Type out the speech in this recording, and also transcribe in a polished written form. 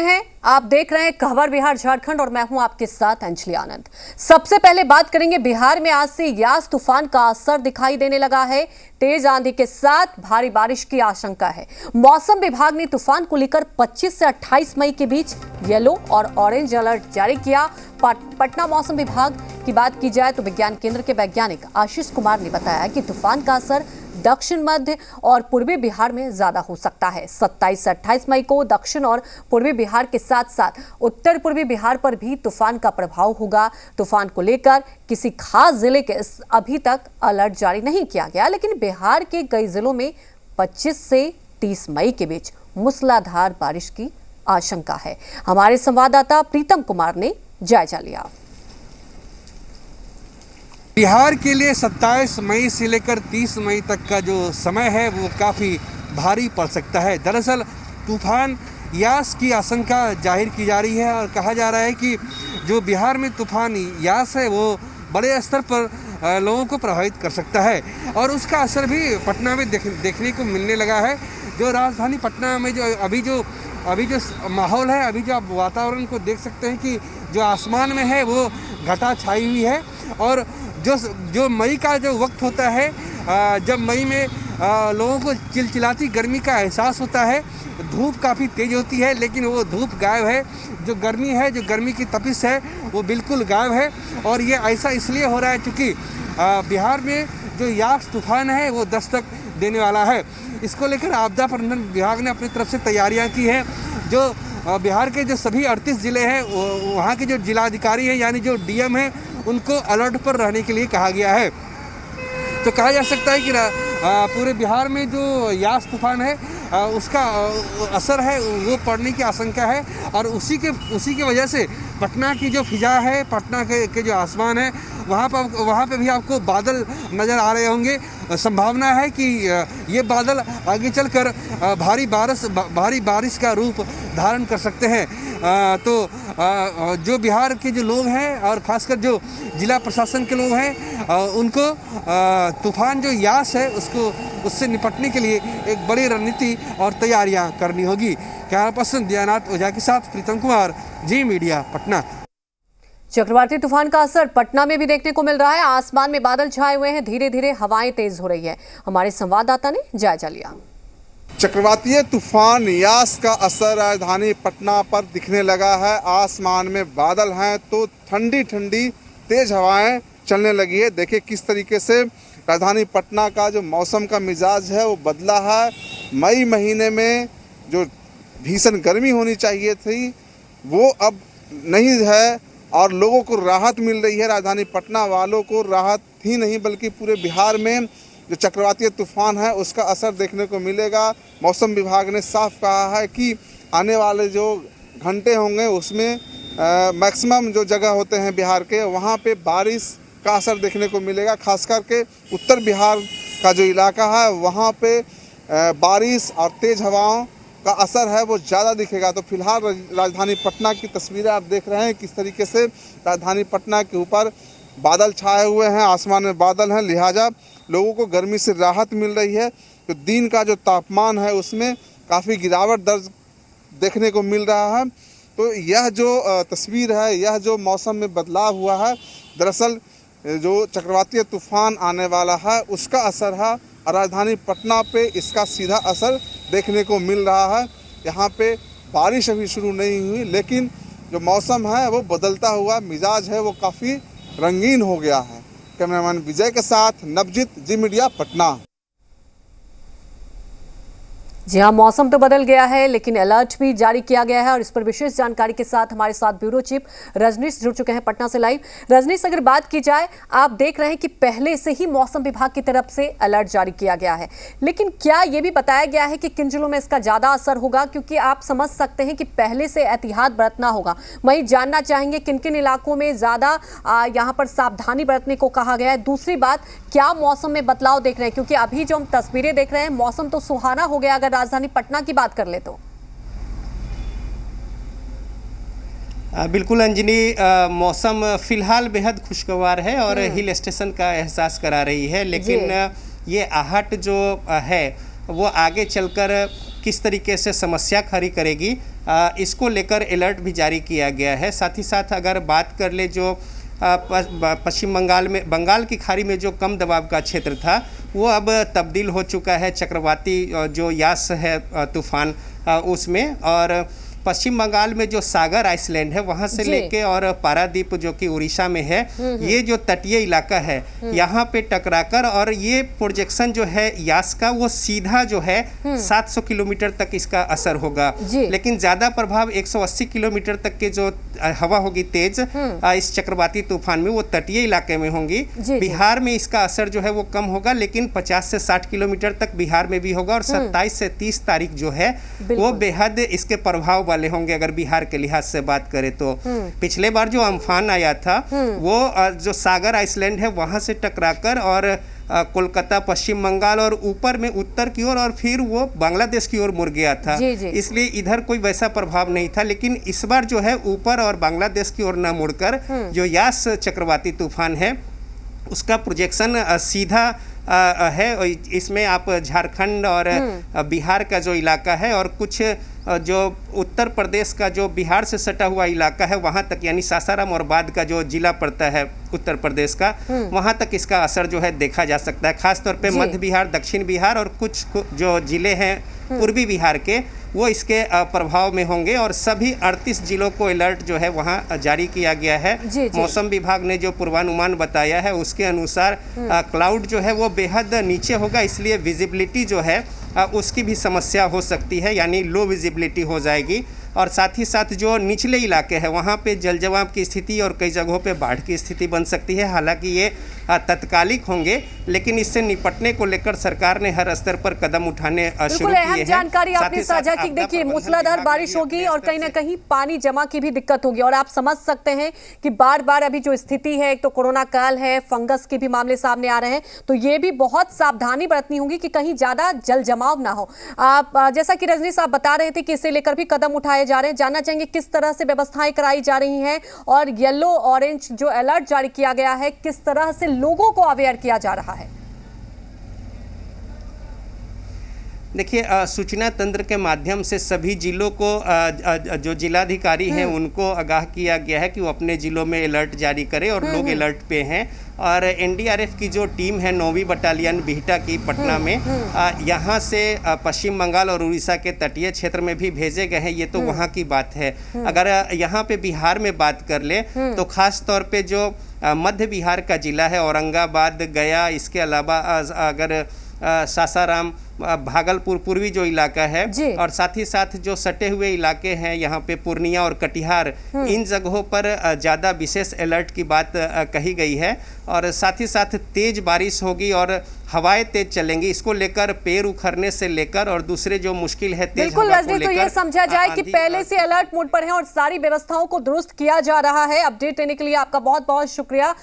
हैं, आप देख रहे हैं खबर बिहार झारखंड और मैं हूं आपके साथ अंजलि आनंद। सबसे पहले बात करेंगे बिहार में आज से यास तूफान का असर दिखाई देने लगा है। तेज आंधी के साथ भारी बारिश की आशंका है। मौसम विभाग ने तूफान को लेकर 25 से 28 मई के बीच येलो और ऑरेंज अलर्ट जारी किया। पटना मौसम विभाग की बात की जाए तो विज्ञान केंद्र के वैज्ञानिक आशीष कुमार ने बताया कि तूफान का असर दक्षिण मध्य और पूर्वी बिहार में ज्यादा हो सकता है। 27 से 28 मई को दक्षिण और पूर्वी बिहार के साथ साथ उत्तर पूर्वी बिहार पर भी तूफान का प्रभाव होगा। तूफान को लेकर किसी खास जिले के अभी तक अलर्ट जारी नहीं किया गया, लेकिन बिहार के कई जिलों में 25 से 30 मई के बीच मूसलाधार बारिश की आशंका है। हमारे संवाददाता प्रीतम कुमार ने जायजा लिया। बिहार के लिए 27 मई से लेकर 30 मई तक का जो समय है वो काफ़ी भारी पड़ सकता है। दरअसल तूफान यास की आशंका जाहिर की जा रही है और कहा जा रहा है कि जो बिहार में तूफान यास है वो बड़े स्तर पर लोगों को प्रभावित कर सकता है और उसका असर भी पटना में देखने को मिलने लगा है। जो राजधानी पटना में जो अभी जो माहौल है, अभी जो आप वातावरण को देख सकते हैं कि जो आसमान में है वो घटा छाई हुई है और जो मई का जो वक्त होता है, जब मई में लोगों को चिलचिलाती गर्मी का एहसास होता है, धूप काफ़ी तेज़ होती है, लेकिन वो धूप गायब है। जो गर्मी है, जो गर्मी की तपिश है वो बिल्कुल गायब है और ये ऐसा इसलिए हो रहा है क्योंकि बिहार में जो यास तूफान है वो दस्तक देने वाला है। इसको लेकर आपदा प्रबंधन विभाग ने अपनी तरफ से तैयारियां की हैं। जो बिहार के जो सभी 38 ज़िले हैं वहाँ के जो जिलाधिकारी हैं यानी जो डीएम हैं उनको अलर्ट पर रहने के लिए कहा गया है। तो कहा जा सकता है कि पूरे बिहार में जो यास तूफान है उसका असर है वो पड़ने की आशंका है और उसी की वजह से पटना की जो फिजा है, पटना के जो आसमान है वहाँ पे भी आपको बादल नज़र आ रहे होंगे। संभावना है कि ये बादल आगे चलकर भारी बारिश का रूप धारण कर सकते हैं। तो जो बिहार के जो लोग हैं और खासकर जो जिला प्रशासन के लोग हैं उनको तूफान जो यास है उससे निपटने के लिए एक बड़ी रणनीति और तैयारियां करनी होगी। कैमरा पर्सन दयानाथ ओझा के साथ प्रीतम कुमार, जी मीडिया, पटना। चक्रवाती तूफान का असर पटना में भी देखने को मिल रहा है। आसमान में बादल छाए हुए हैं, धीरे धीरे हवाएं तेज हो रही है। हमारे संवाददाता ने जायजा लिया। चक्रवातीय तूफान यास का असर राजधानी पटना पर दिखने लगा है। आसमान में बादल हैं तो ठंडी ठंडी तेज हवाएं चलने लगी है। देखिए किस तरीके से राजधानी पटना का जो मौसम का मिजाज है वो बदला है। मई महीने में जो भीषण गर्मी होनी चाहिए थी वो अब नहीं है और लोगों को राहत मिल रही है। राजधानी पटना वालों को राहत ही नहीं बल्कि पूरे बिहार में जो चक्रवातीय तूफान है उसका असर देखने को मिलेगा। मौसम विभाग ने साफ कहा है कि आने वाले जो घंटे होंगे उसमें मैक्सिमम जो जगह होते हैं बिहार के वहाँ पे बारिश का असर देखने को मिलेगा। खास करके उत्तर बिहार का जो इलाका है वहाँ पे बारिश और तेज़ हवाओं का असर है वो ज़्यादा दिखेगा। तो फिलहाल राजधानी पटना की तस्वीरें आप देख रहे हैं किस तरीके से राजधानी पटना के ऊपर बादल छाए हुए हैं, आसमान में बादल हैं, लिहाजा लोगों को गर्मी से राहत मिल रही है। तो दिन का जो तापमान है उसमें काफ़ी गिरावट दर्ज देखने को मिल रहा है। तो यह जो तस्वीर है, यह जो मौसम में बदलाव हुआ है, दरअसल जो चक्रवातीय तूफान आने वाला है उसका असर है और राजधानी पटना पे इसका सीधा असर देखने को मिल रहा है। यहाँ पे बारिश अभी शुरू नहीं हुई लेकिन जो मौसम है वो बदलता हुआ मिजाज है वो काफ़ी रंगीन हो गया है। कैमरामैन विजय के साथ नवजीत, जी मीडिया, पटना। जी हाँ, मौसम तो बदल गया है लेकिन अलर्ट भी जारी किया गया है और इस पर विशेष जानकारी के साथ हमारे साथ ब्यूरो चीफ रजनीश जुड़ चुके हैं पटना से लाइव। रजनीश, अगर बात की जाए, आप देख रहे हैं कि पहले से ही मौसम विभाग की तरफ से अलर्ट जारी किया गया है, लेकिन क्या ये भी बताया गया है कि किन जिलों में इसका ज्यादा असर होगा? क्योंकि आप समझ सकते हैं कि पहले से एहतियात बरतना होगा। वहीं जानना चाहेंगे किन किन इलाकों में ज्यादा यहाँ पर सावधानी बरतने को कहा गया है। दूसरी बात, क्या मौसम में बदलाव देख रहे हैं? क्योंकि अभी जो हम तस्वीरें देख रहे हैं मौसम तो सुहाना हो गया। अगर राजधानी पटना की बात कर ले तो बिल्कुल अंजलि, मौसम फिलहाल बेहद खुशगवार है और हिल स्टेशन का एहसास करा रही है, लेकिन ये आहट जो है वो आगे चलकर किस तरीके से समस्या खड़ी करेगी इसको लेकर अलर्ट भी जारी किया गया है। साथ ही साथ अगर बात कर ले जो पश्चिम बंगाल में बंगाल की खाड़ी में जो कम दबाव का क्षेत्र था वो अब तब्दील हो चुका है चक्रवाती जो यास है तूफान उसमें। और पश्चिम बंगाल में जो सागर आइसलैंड है वहाँ से लेके और पारादीप जो कि उड़ीसा में है, ये जो तटीय इलाका है यहाँ पे टकराकर, और ये प्रोजेक्शन जो है यास का वो सीधा जो है 700 किलोमीटर तक इसका असर होगा। लेकिन ज़्यादा प्रभाव 180 किलोमीटर तक के जो हवा होगी तेज इस चक्रवाती तूफान में वो तटीय इलाके में होंगी। बिहार में इसका असर जो है वो कम होगा, लेकिन 50 से 60 किलोमीटर तक बिहार में भी होगा। और 27 से 30 तारीख जो है वो बेहद इसके प्रभाव वाले होंगे अगर बिहार के लिहाज से बात करें तो। पिछले बार जो अम्फान आया था वो जो सागर आइसलैंड है वहां से टकराकर और कोलकाता, पश्चिम बंगाल और ऊपर में उत्तर की ओर और फिर वो बांग्लादेश की ओर मुड़ गया था। इसलिए इधर कोई वैसा प्रभाव नहीं था। लेकिन इस बार जो है ऊपर और बांग्लादेश की ओर न मुड़कर जो यास चक्रवाती तूफान है उसका प्रोजेक्शन सीधा है। इसमें आप झारखंड और बिहार का जो इलाका है और कुछ जो उत्तर प्रदेश का जो बिहार से सटा हुआ इलाका है वहाँ तक, यानी सासाराम और बाद का जो जिला पड़ता है उत्तर प्रदेश का, वहाँ तक इसका असर जो है देखा जा सकता है। खासतौर पे मध्य बिहार, दक्षिण बिहार और कुछ जो जिले हैं पूर्वी बिहार के वो इसके प्रभाव में होंगे। और सभी 38 जिलों को अलर्ट जो है वहाँ जारी किया गया है। मौसम विभाग ने जो पूर्वानुमान बताया है उसके अनुसार क्लाउड जो है वो बेहद नीचे होगा, इसलिए विजिबिलिटी जो है उसकी भी समस्या हो सकती है, यानी लो विजिबिलिटी हो जाएगी। और साथ ही साथ जो निचले इलाके हैं वहाँ पे जल जमाव की स्थिति और कई जगहों पे बाढ़ की स्थिति बन सकती है। हालांकि ये तत्कालिक होंगे, लेकिन इससे निपटने को लेकर सरकार ने हर स्तर पर कदम उठाने शुरू किए हैं। जानकारी आपने साझा की। देखिए मूसलाधार बारिश होगी और कहीं ना कहीं पानी जमा की भी दिक्कत होगी। और आप समझ सकते हैं कि बार बार अभी जो स्थिति है, एक तो कोरोना काल है, फंगस के भी मामले सामने आ रहे हैं, तो ये भी बहुत सावधानी बरतनी होगी कि कहीं ज्यादा जल जमाव ना हो। आप जैसा कि रजनी साहब बता रहे थे कि इसे लेकर भी कदम उठाए जा रहे हैं, जानना चाहेंगे किस तरह से व्यवस्थाएं कराई जा रही हैं और येलो ऑरेंज जो अलर्ट जारी किया गया है किस तरह से लोगों को अवेयर किया जा रहा है। देखिए सूचना तंत्र के माध्यम से सभी जिलों को जो जिलाधिकारी हैं उनको आगाह किया गया है कि वो अपने जिलों में अलर्ट जारी करें और लोग अलर्ट पे हैं। और एनडीआरएफ की जो टीम है 9वीं बटालियन बिहटा की पटना में यहाँ से पश्चिम बंगाल और उड़ीसा के तटीय क्षेत्र में भी भेजे गए हैं। ये तो वहाँ की बात है। अगर यहाँ पे बिहार में बात कर ले तो खास तौर पे जो मध्य बिहार का जिला है औरंगाबाद, गया, इसके अलावा अगर सासाराम, भागलपुर पूर्वी जो इलाका है और साथ ही साथ जो सटे हुए इलाके हैं यहाँ पे पूर्णिया और कटिहार, इन जगहों पर ज़्यादा विशेष अलर्ट की बात कही गई है। और साथ ही साथ तेज बारिश होगी और हवाएं तेज चलेंगी। इसको लेकर पेड़ उखड़ने से लेकर और दूसरे जो मुश्किल है तेज बिल्कुल रजनी, तो ये समझा जाए कि पहले से अलर्ट मोड पर है और सारी व्यवस्थाओं को दुरुस्त किया जा रहा है। अपडेट देने के लिए आपका बहुत बहुत शुक्रिया।